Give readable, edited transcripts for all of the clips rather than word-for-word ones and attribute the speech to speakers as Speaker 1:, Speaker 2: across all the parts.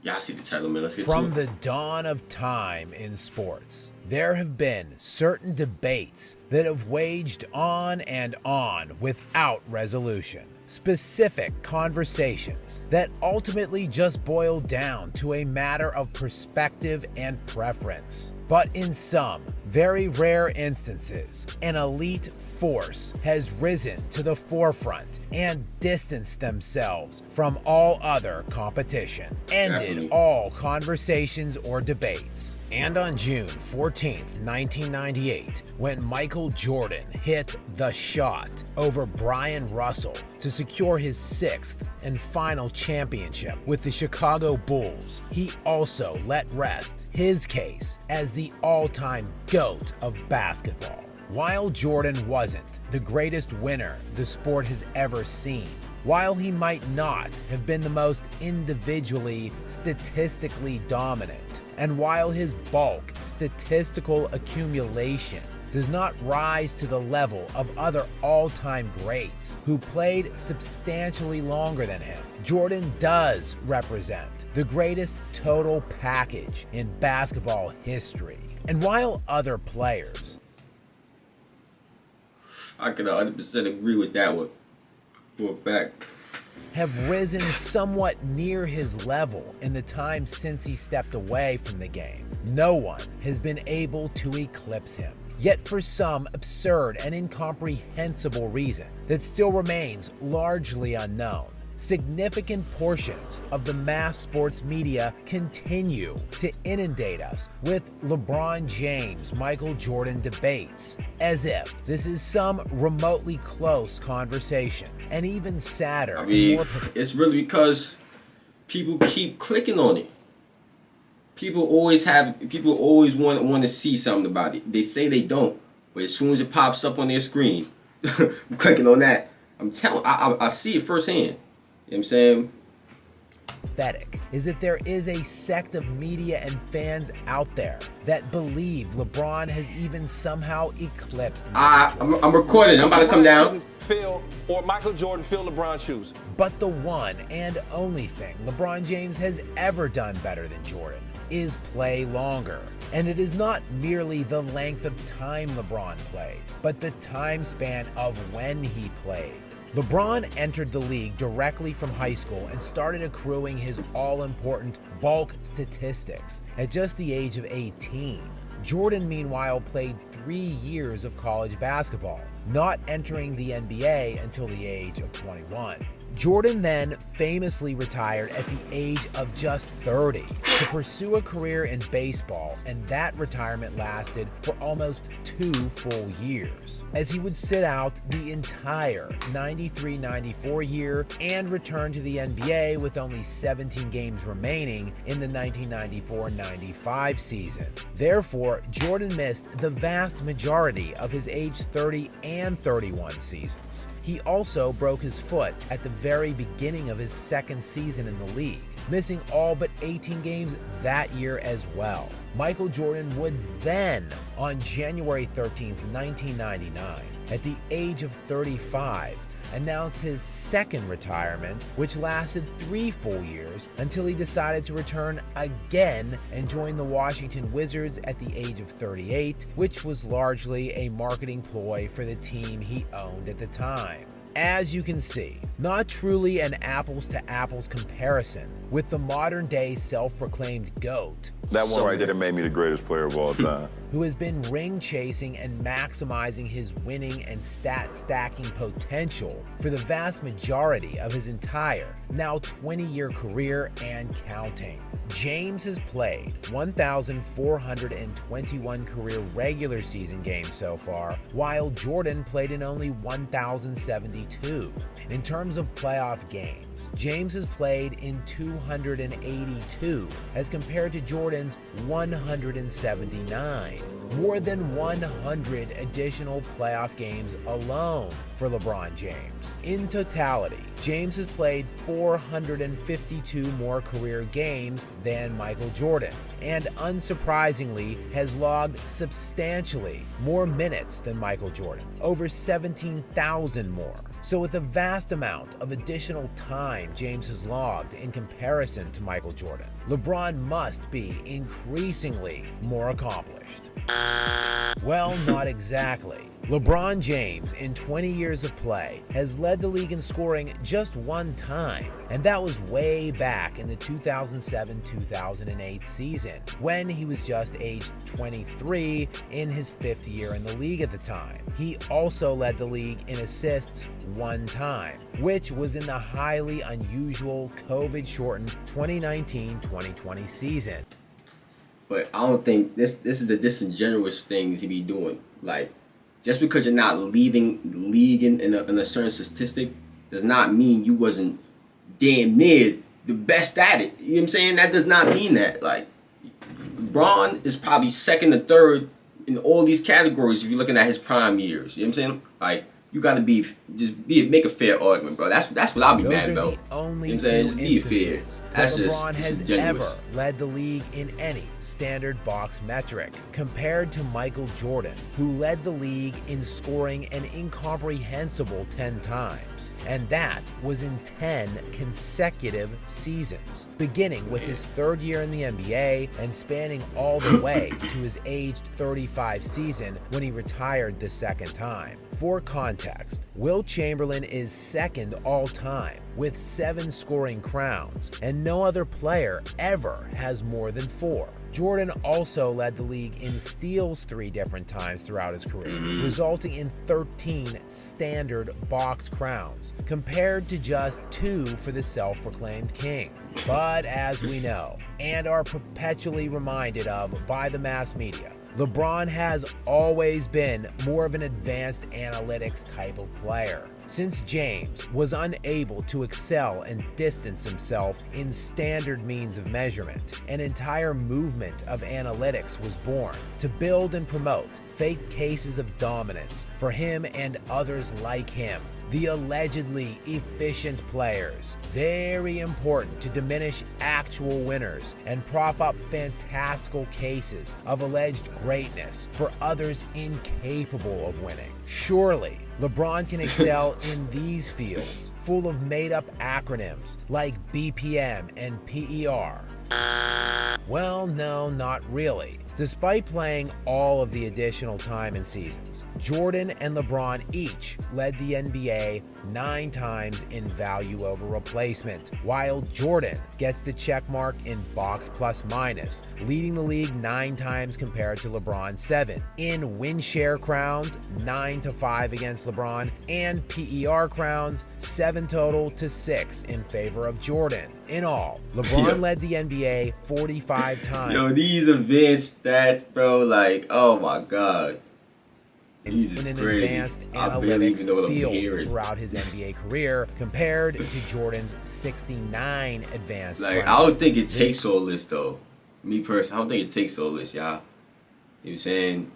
Speaker 1: Yeah, I see the title, man. Let's get
Speaker 2: From
Speaker 1: to it.
Speaker 2: the dawn of time in sports, there have been certain debates that have waged on and on without resolution. Specific conversations that ultimately just boil down to a matter of perspective and preference. But in some very rare instances, an elite force has risen to the forefront and distanced themselves from all other competition, ended
Speaker 1: Definitely.
Speaker 2: all conversations or debates. And on June 14th, 1998, when Michael Jordan hit the shot over Brian Russell to secure his sixth and final championship with the Chicago Bulls, he also let rest his case as the all-time GOAT of basketball. While Jordan wasn't the greatest winner the sport has ever seen, while he might not have been the most individually statistically dominant, and while his bulk statistical accumulation does not rise to the level of other all-time greats who played substantially longer than him, Jordan does represent the greatest total package in basketball history. And while other players,
Speaker 1: I can 100% agree with that one. For a fact.
Speaker 2: have risen somewhat near his level in the time since he stepped away from the game, no one has been able to eclipse him. Yet for some absurd and incomprehensible reason that still remains largely unknown, significant portions of the mass sports media continue to inundate us with LeBron James, Michael Jordan debates, as if this is some remotely close conversation. And even sadder,
Speaker 1: I mean, it's really because people keep clicking on it. People always want to see something about it. They say they don't, but as soon as it pops up on their screen, I'm clicking on that. I see it firsthand. You know what I'm saying?
Speaker 2: pathetic is that there is a sect of media and fans out there that believe LeBron has even somehow eclipsed
Speaker 1: I'm recording. I'm about to come down.
Speaker 3: Or Michael Jordan fill LeBron's shoes.
Speaker 2: But the one and only thing LeBron James has ever done better than Jordan is play longer. And it is not merely the length of time LeBron played, but the time span of when he played. LeBron entered the league directly from high school and started accruing his all-important bulk statistics at just the age of 18. Jordan, meanwhile, played 3 years of college basketball, not entering the NBA until the age of 21. Jordan then famously retired at the age of just 30 to pursue a career in baseball, and that retirement lasted for almost 2 full years, as he would sit out the entire 93-94 year and return to the NBA with only 17 games remaining in the 1994-95 season. Therefore, Jordan missed the vast majority of his age 30 and 31 seasons. He also broke his foot at the very beginning of his second season in the league, missing all but 18 games that year as well. Michael Jordan would then, on January 13th, 1999, at the age of 35, announce his second retirement, which lasted 3 full years until he decided to return again and join the Washington Wizards at the age of 38, which was largely a marketing ploy for the team he owned at the time. As you can see, not truly an apples-to-apples comparison with the modern-day self-proclaimed GOAT.
Speaker 4: That one right there made me the greatest player of all time.
Speaker 2: Who has been ring-chasing and maximizing his winning and stat-stacking potential for the vast majority of his entire, now 20-year career and counting. James has played 1,421 career regular season games so far, while Jordan played in only 1,072. In terms of playoff games, James has played in 282 as compared to Jordan's 179. More than 100 additional playoff games alone for LeBron James. In totality, James has played 452 more career games than Michael Jordan, and unsurprisingly has logged substantially more minutes than Michael Jordan, over 17,000 more. So with the vast amount of additional time James has logged in comparison to Michael Jordan, LeBron must be increasingly more accomplished. Well, not exactly. LeBron James, in 20 years of play, has led the league in scoring just one time, and that was way back in the 2007-2008 season, when he was just aged 23 in his 5th year in the league at the time. He also led the league in assists one time, which was in the highly unusual COVID-shortened 2019-2020 season.
Speaker 1: But I don't think this is the disingenuous things he be doing. Like, just because you're not leading the league in a certain statistic does not mean you wasn't damn near the best at it. You know what I'm saying? That does not mean that. Like, LeBron is probably second or third in all these categories if you're looking at his prime years. You know what I'm saying? Like, you gotta make a fair argument, bro. That's what I'll be mad about.
Speaker 2: The only
Speaker 1: you know what I'm saying?
Speaker 2: two
Speaker 1: Just be fair.
Speaker 2: instances
Speaker 1: That's
Speaker 2: that
Speaker 1: just
Speaker 2: LeBron has
Speaker 1: disingenuous.
Speaker 2: ever led the league in any standard box metric, compared to Michael Jordan, who led the league in scoring an incomprehensible 10 times, and that was in 10 consecutive seasons, beginning with his 3rd year in the NBA and spanning all the way to his aged 35 season when he retired the 2nd time. For context, Wilt Chamberlain is 2nd all-time with 7 scoring crowns, and no other player ever has more than 4. Jordan also led the league in steals 3 different times throughout his career, resulting in 13 standard box crowns, compared to just 2 for the self-proclaimed king. But as we know, and are perpetually reminded of by the mass media, LeBron has always been more of an advanced analytics type of player. Since James was unable to excel and distance himself in standard means of measurement, an entire movement of analytics was born to build and promote fake cases of dominance for him and others like him, the allegedly efficient players. Very important to diminish actual winners and prop up fantastical cases of alleged greatness for others incapable of winning. Surely, LeBron can excel in these fields, full of made-up acronyms like BPM and PER. Well, no, not really. Despite playing all of the additional time and seasons, Jordan and LeBron each led the NBA 9 times in value over replacement, while Jordan gets the check mark in box plus minus, leading the league 9 times compared to LeBron's 7. In win share crowns, 9-5 against LeBron, and PER crowns, 7 total to 6 in favor of Jordan. In all, LeBron led the NBA 45 times.
Speaker 1: Yo, these advanced stats, bro, like, oh my God. These
Speaker 2: in
Speaker 1: is
Speaker 2: an
Speaker 1: crazy.
Speaker 2: advanced
Speaker 1: I barely even know
Speaker 2: analytics
Speaker 1: what I'm
Speaker 2: field
Speaker 1: hearing.
Speaker 2: throughout his NBA career, compared to Jordan's 69 advanced.
Speaker 1: Like, I don't think it takes all this, though. Me personally, I don't think it takes all this, y'all. You know what I'm saying?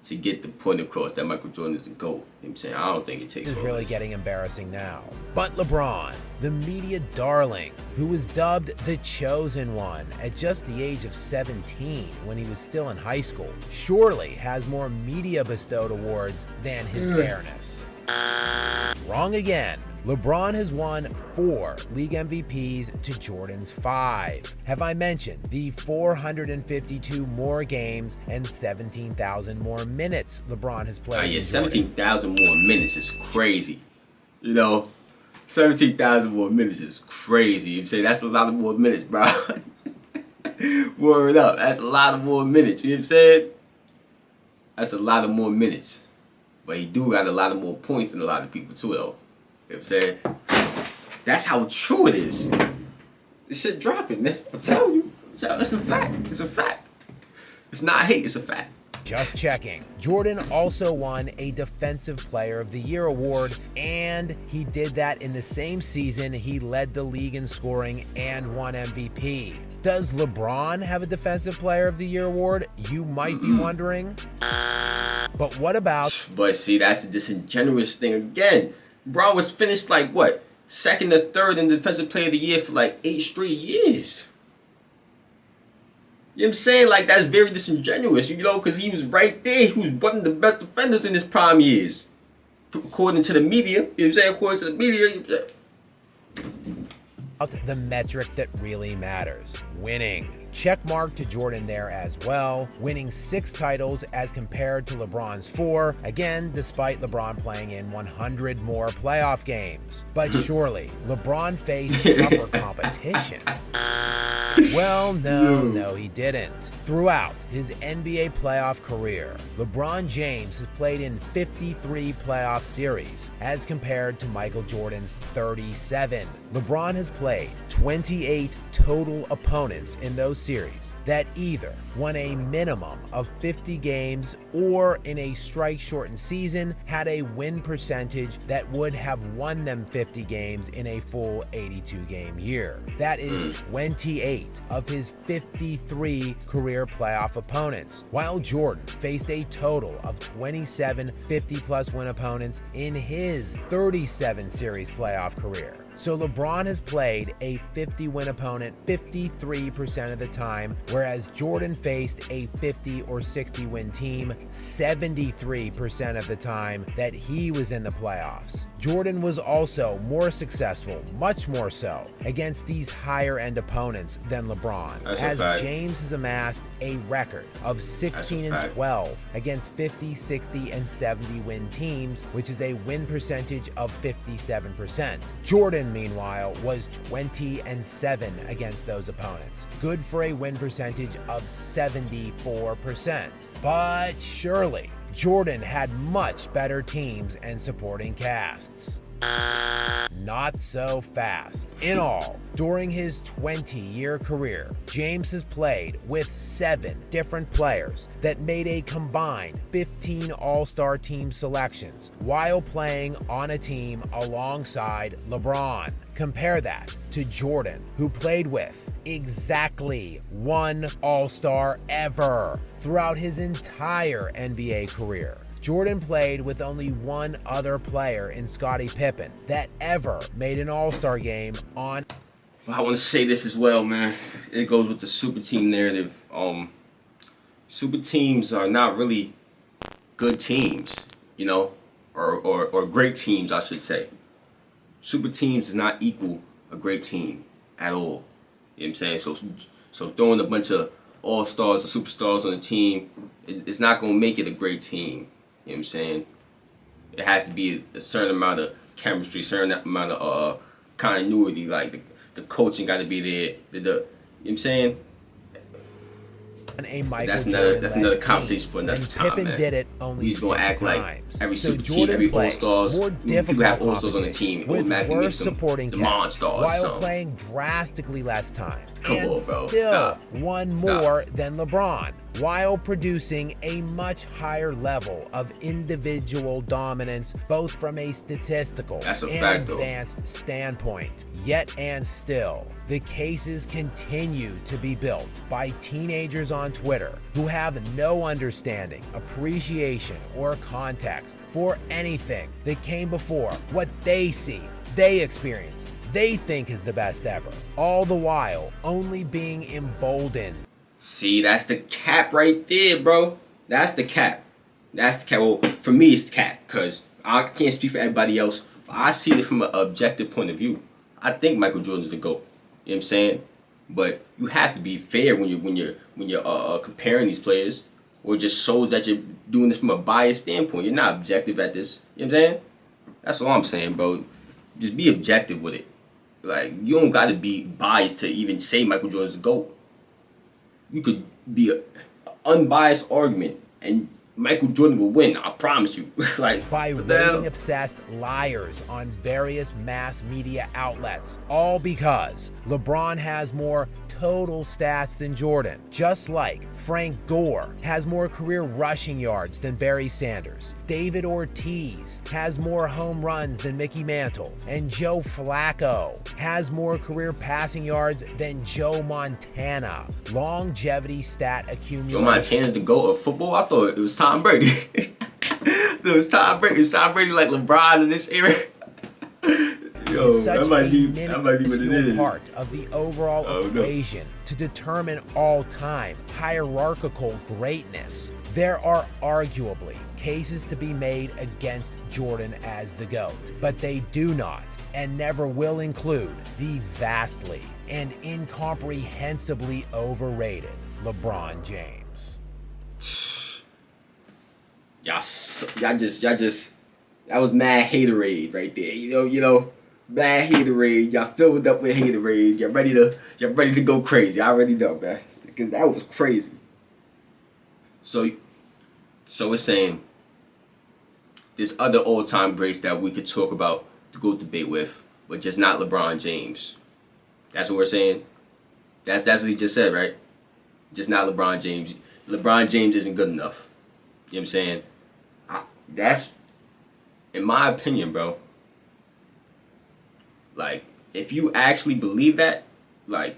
Speaker 1: To get the point across that Michael Jordan is the GOAT. You know what I'm saying? I don't think it takes
Speaker 2: This
Speaker 1: all
Speaker 2: is really
Speaker 1: this.
Speaker 2: getting embarrassing now. But LeBron, the media darling, who was dubbed the Chosen One at just the age of 17 when he was still in high school, surely has more media bestowed awards than his bareness. Wrong again. LeBron has won 4 league MVPs to Jordan's 5. Have I mentioned the 452 more games and 17,000 more minutes LeBron has played?
Speaker 1: Oh, yeah,
Speaker 2: than
Speaker 1: 17,000 more minutes is crazy. You know, 17,000 more minutes is crazy. You say that's a lot of more minutes, bro. Word up, that's a lot of more minutes. You know what I'm saying? That's a lot of more minutes. But he do got a lot of more points than a lot of people too, though. You know what I'm saying? That's how true it is. This shit dropping, man. I'm telling you. It's a fact. It's a fact. It's not hate, it's a fact.
Speaker 2: Just checking. Jordan also won a Defensive Player of the Year award, and he did that in the same season he led the league in scoring and won MVP. Does LeBron have a Defensive Player of the Year award? You might be wondering. But what about...
Speaker 1: But see, that's the disingenuous thing again. Bro was finished like what? 2nd or 3rd in Defensive Player of the Year for like 8 straight years. You know what I'm saying? Like, that's very disingenuous, you know, because he was right there. He was one of the best defenders in his prime years. according to the media, you know what I'm saying? According to the media, you know what I'm saying?
Speaker 2: The metric that really matters, winning. Check mark to Jordan there as well, winning 6 titles as compared to LeBron's 4, again, despite LeBron playing in 100 more playoff games. But surely, LeBron faced tougher competition. Well, no, he didn't. Throughout his NBA playoff career, LeBron James has played in 53 playoff series as compared to Michael Jordan's 37. LeBron has played 28 total opponents in those series that either won a minimum of 50 games or in a strike-shortened season had a win percentage that would have won them 50 games in a full 82-game year. That is 28 of his 53 career playoff opponents, while Jordan faced a total of 27 50-plus win opponents in his 37 series playoff career. So LeBron has played a 50-win opponent 53% of the time, whereas Jordan faced a 50 or 60-win team 73% of the time that he was in the playoffs. Jordan was also more successful, much more so, against these higher-end opponents than LeBron, as James has amassed a record of 16 and 12 against 50, 60, and 70-win teams, which is a win percentage of 57%. Jordan, meanwhile, was 20 and 7 against those opponents, good for a win percentage of 74%. But surely, Jordan had much better teams and supporting casts. Not so fast. In all, during his 20-year career, James has played with 7 different players that made a combined 15 All-Star team selections while playing on a team alongside LeBron. Compare that to Jordan, who played with exactly 1 All-Star ever throughout his entire NBA career. Jordan played with only 1 other player in Scottie Pippen that ever made an All-Star game on.
Speaker 1: I want to say this as well, man. It goes with the super team narrative. Super teams are not really good teams, you know, or great teams, I should say. Super teams does not equal a great team at all. You know what I'm saying? So throwing a bunch of all-stars or superstars on a team, it's not going to make it a great team. You know what I'm saying? It has to be a certain amount of chemistry, certain amount of continuity. Like the coaching got to be there. You know what I'm saying? That's another conversation for another time,
Speaker 2: Pippen
Speaker 1: man.
Speaker 2: did it only
Speaker 1: He's gonna act like every super team,
Speaker 2: Jordan
Speaker 1: every all-stars. People have all-stars on the team.
Speaker 2: with
Speaker 1: Automatically
Speaker 2: worse
Speaker 1: makes them
Speaker 2: supporting
Speaker 1: the
Speaker 2: cast,
Speaker 1: monstars.
Speaker 2: while playing drastically less time.
Speaker 1: Come
Speaker 2: and
Speaker 1: on, bro.
Speaker 2: Still
Speaker 1: Stop.
Speaker 2: won
Speaker 1: Stop.
Speaker 2: more than LeBron, while producing a much higher level of individual dominance, both from a statistical
Speaker 1: That's a
Speaker 2: and
Speaker 1: fact, though.
Speaker 2: advanced standpoint. Yet and still, the cases continue to be built by teenagers on Twitter who have no understanding, appreciation, or context for anything that came before what they see, they experience, they think is the best ever, all the while only being emboldened.
Speaker 1: See, that's the cap right there, bro. That's the cap. That's the cap. Well, for me, it's the cap, because I can't speak for everybody else. But I see it from an objective point of view. I think Michael Jordan's the GOAT. You know what I'm saying? But you have to be fair when you're comparing these players, or it just shows that you're doing this from a biased standpoint. You're not objective at this. You know what I'm saying? That's all I'm saying, bro. Just be objective with it. Like, you don't got to be biased to even say Michael Jordan's the GOAT. You could be an unbiased argument, and Michael Jordan will win. I promise you. Like,
Speaker 2: by rating obsessed liars on various mass media outlets, all because LeBron has more total stats than Jordan, just like Frank Gore has more career rushing yards than Barry Sanders, David Ortiz has more home runs than Mickey Mantle, and Joe Flacco has more career passing yards than Joe Montana. Longevity stat accumulation.
Speaker 1: Joe Montana's the GOAT of football? I thought it was Tom Brady. It was Tom Brady. Is Tom Brady like LeBron in this era? You Yo,
Speaker 2: is such
Speaker 1: that might be
Speaker 2: a
Speaker 1: what it
Speaker 2: minuscule
Speaker 1: is.
Speaker 2: part of the overall
Speaker 1: Oh, no.
Speaker 2: equation to determine all-time hierarchical greatness. There are arguably cases to be made against Jordan as the GOAT, but they do not and never will include the vastly and incomprehensibly overrated LeBron James.
Speaker 1: Y'all just, that was mad haterade right there. You know, mad haterade. Y'all filled up with haterade. Y'all ready to go crazy. I already know, man, because that was crazy. So we're saying there's other all-time greats that we could talk about to go debate with, but just not LeBron James. That's what we're saying. That's what he just said, right? Just not LeBron James. LeBron James isn't good enough. You know what I'm saying? That's, in my opinion, bro. Like, if you actually believe that, like,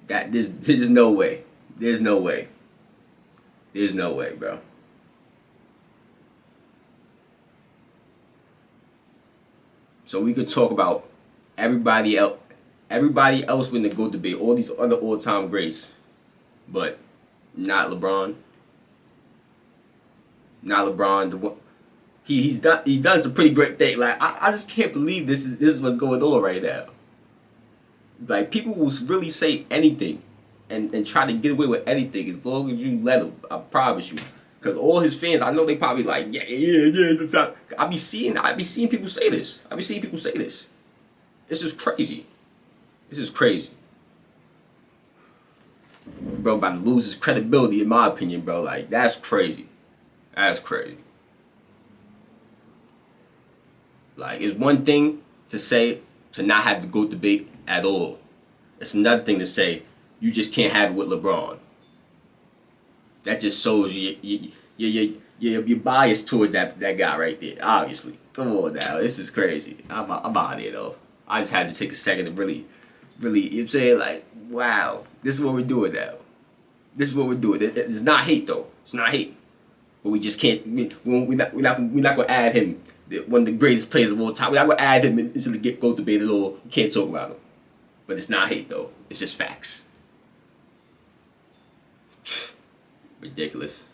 Speaker 1: that there's no way. There's no way. There's no way, bro. So we could talk about everybody else when they go debate, all these other all-time greats, but not LeBron. Not LeBron. The one, he's done some pretty great things. Like I just can't believe this is what's going on right now. Like, people will really say anything and try to get away with anything as long as you let them. I promise you. Because all his fans, I know they probably like, yeah. That's not. I be seeing people say this. This is crazy. This is crazy. Bro, about to lose his credibility, in my opinion, bro. Like, that's crazy. That's crazy. Like, it's one thing to say to not have the GOAT debate at all. It's another thing to say you just can't have it with LeBron. That just shows you're biased towards that guy right there. Obviously, come on now, this is crazy. I'm out of here though. I just had to take a second to really, you know what I'm saying, like, wow, this is what we're doing now. This is what we're doing. It's not hate though. It's not hate. But we just can't. We're not gonna add him, one of the greatest players of all time. We're not gonna add him into the GOAT debate at all. We can't talk about him. But it's not hate though. It's just facts. Ridiculous.